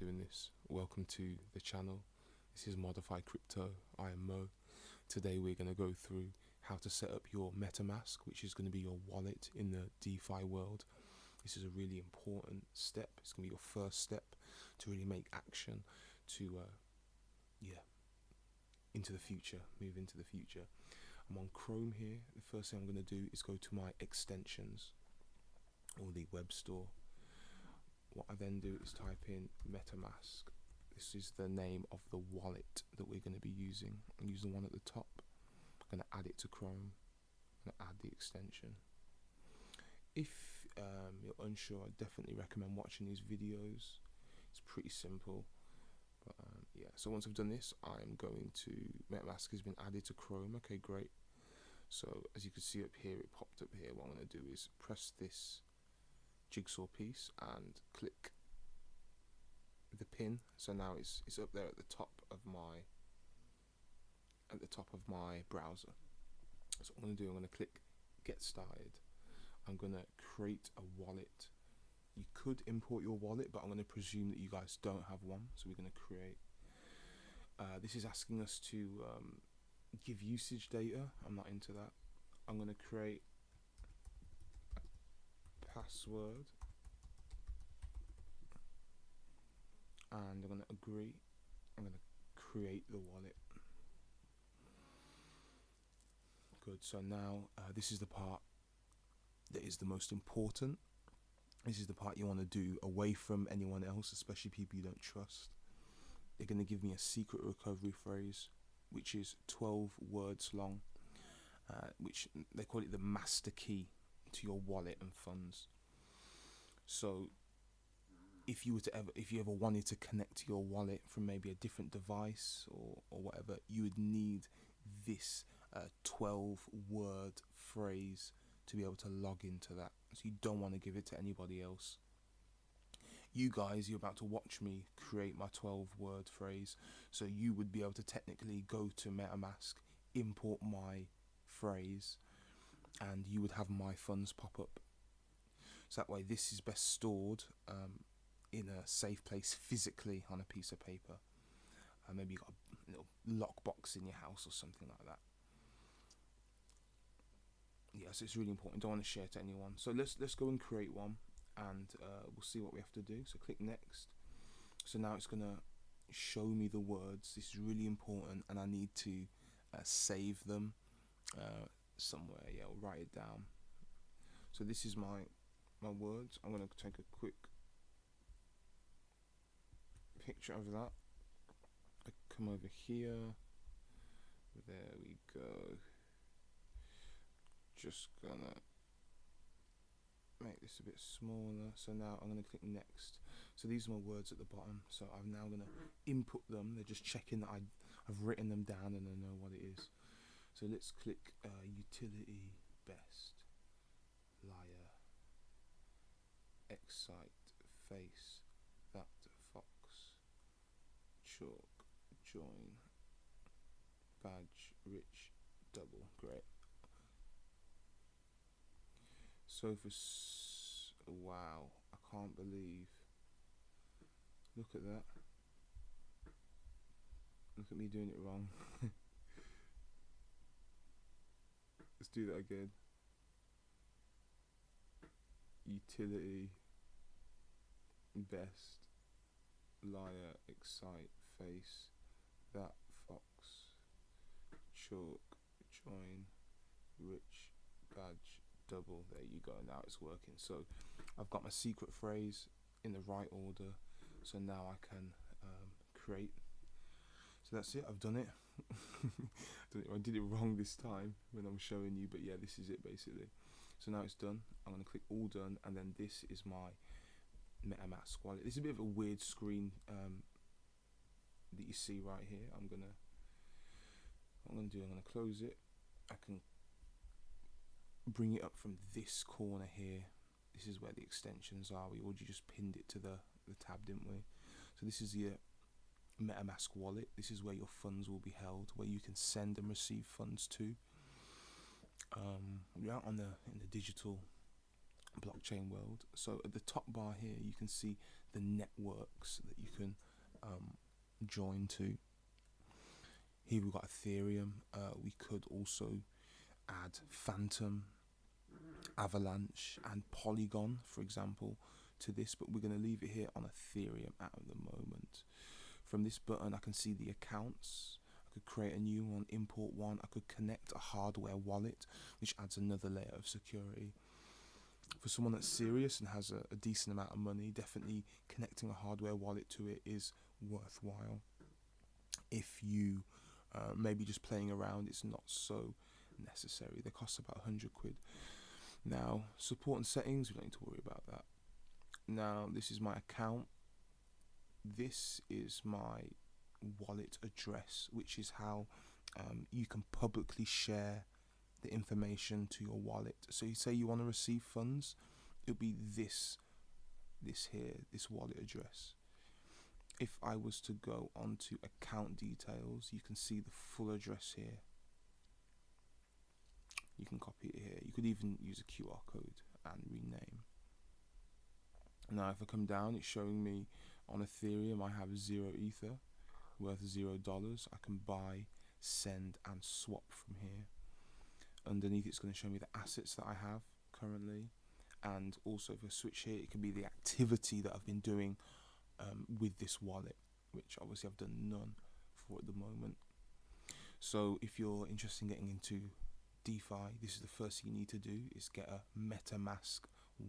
doing this. Welcome to the channel. This is Modify Crypto. I am Mo. Today we're going to go through how to set up your Metamask, which is going to be your wallet in the DeFi world. This is a really important step. It's going to be your first step to really make action to into the future, move into the future. I'm on Chrome here. The first thing I'm going to do is go to my extensions or the web store. What I then do is type in Metamask. This is the name of the wallet that we're going to be using. I'm using the one at the top. I'm going to add it to Chrome. I'm going to add the extension. If you're unsure, I definitely recommend watching these videos. It's pretty simple. But yeah, so once I've done this, I'm going to, Metamask has been added to Chrome. Okay, great. So as you can see up here, it popped up here. What I'm going to do is press this jigsaw piece and click the pin. So now it's up there at the top of my browser. So what I'm going to do, I'm going to click get started. I'm going to create a wallet. You could import your wallet, but I'm going to presume that you guys don't have one, so we're going to create. This is asking us to give usage data. I'm not into that. I'm going to create a password and I'm going to agree. I'm going to create the wallet. Good. So now this is the part that is the most important. This is the part you want to do away from anyone else, especially people you don't trust. They're going to give me a secret recovery phrase, which is 12 words long, which they call it the master key to your wallet and funds. So if you ever wanted to connect to your wallet from maybe a different device or whatever, you would need this 12-word phrase to be able to log into that. So you don't want to give it to anybody else. You guys, you're about to watch me create my 12-word phrase, so you would be able to technically go to MetaMask, import my phrase, and you would have my funds pop up. So that way this is best stored in a safe place physically on a piece of paper. Maybe you got a little lockbox in your house or something like that. Yes, it's really important. Don't want to share to anyone. So let's go and create one, and we'll see what we have to do. So click next. So now it's gonna show me the words. This is really important, and I need to save them somewhere. Yeah, I'll write it down. So this is my words. I'm gonna take a quick picture of that. I come over here. There we go. Just gonna make this a bit smaller. So now I'm gonna click next. So these are my words at the bottom. So I'm now gonna input them. They're just checking that I've written them down and I know what it is. So let's click utility best, liar, excite, face, that, fox, chalk, join, badge, rich, double. Great. So wow, I can't believe, look at that, look at me doing it wrong. Let's do that again. Utility, best, liar, excite, face, that, fox, chalk, join, rich, badge, double. There you go. Now it's working. So I've got my secret phrase in the right order, so now I can create. So that's it. I've done it. I did it wrong this time when I'm showing you, but yeah, this is it basically. So now it's done. I'm going to click all done, and then this is my Metamask wallet. This is a bit of a weird screen that you see right here. I'm gonna close it. I can bring it up from this corner here. This is where the extensions are. We already just pinned it to the tab, didn't we? So this is your Metamask wallet. This is where your funds will be held, where you can send and receive funds to. We're out in the digital blockchain world. So at the top bar here, you can see the networks that you can join to. Here we've got Ethereum. We could also add Phantom, Avalanche and Polygon, for example, to this, but we're going to leave it here on Ethereum at the moment. From this button I can see the accounts. I could create a new one, import one. I could connect a hardware wallet, which adds another layer of security. For someone that's serious and has a decent amount of money, definitely connecting a hardware wallet to it is worthwhile. If you maybe just playing around, it's not so necessary. They cost about 100 quid. Now, support and settings, we don't need to worry about that. Now, this is my account. This is my wallet address, which is how you can publicly share the information to your wallet. So you say you want to receive funds, it'll be this here, this wallet address. If I was to go onto account details, you can see the full address here. You can copy it here. You could even use a QR code and rename. Now if I come down, it's showing me on Ethereum I have 0 Ether worth $0. I can buy, send and swap from here. Underneath it's going to show me the assets that I have currently, and also if I switch here it can be the activity that I've been doing with this wallet, which obviously I've done none for at the moment. So if you're interested in getting into DeFi, this is the first thing you need to do, is get a Metamask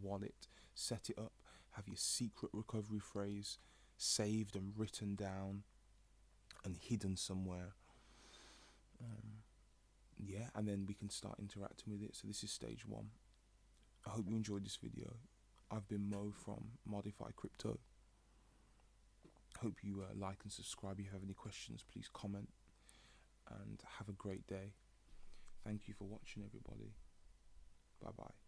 wallet, set it up, have your secret recovery phrase saved and written down and hidden somewhere. Yeah, and then we can start interacting with it. So this is stage 1. I hope you enjoyed this video. I've been Mo from Modify Crypto. Hope you like and subscribe. If you have any questions, please comment, and have a great day. Thank you for watching, everybody. Bye bye.